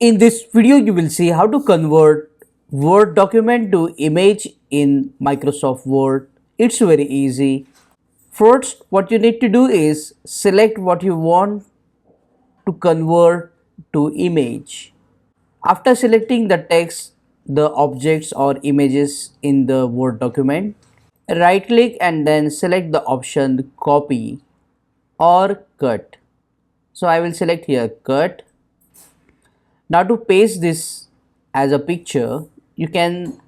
In this video, you will see how to convert Word document to image in Microsoft Word. It's very easy. First, what you need to do is select what you want to convert to image. After selecting the text, the objects or images in the Word document, right click and then select the option copy or cut. So I will select here cut. Now to paste this as a picture, you can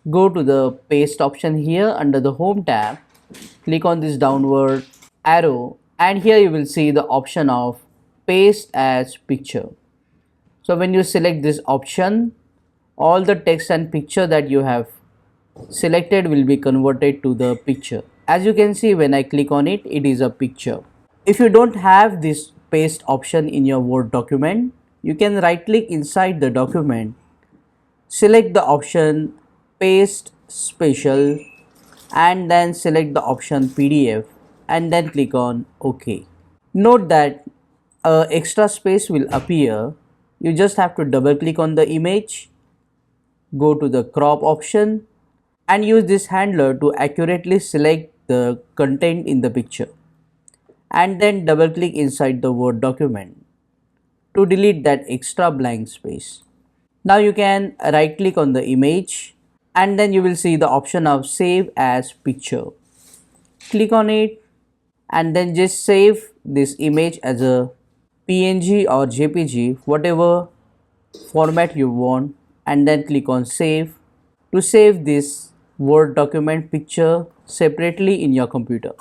go to the paste option here under the home tab, click on this downward arrow, and here you will see the option of paste as picture. So when you select this option, all the text and picture that you have selected will be converted to the picture. As you can see, when I click on it, it is a picture. If you don't have this paste option in your Word document, you can right click inside the document, select the option paste special, and then select the option PDF and then click on OK. Note that extra space will appear. You just have to double click on the image, go to the crop option and use this handler to accurately select the content in the picture, and then double click inside the Word document to delete that extra blank space. Now you can right click on the image and then you will see the option of save as picture. Click on it and then just save this image as a PNG or JPG, whatever format you want, and then click on save to save this Word document picture separately in your computer.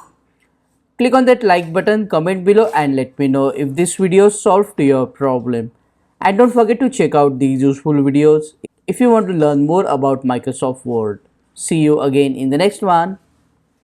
Click on that like button, comment below and let me know if this video solved your problem. And don't forget to check out these useful videos if you want to learn more about Microsoft Word. See you again in the next one.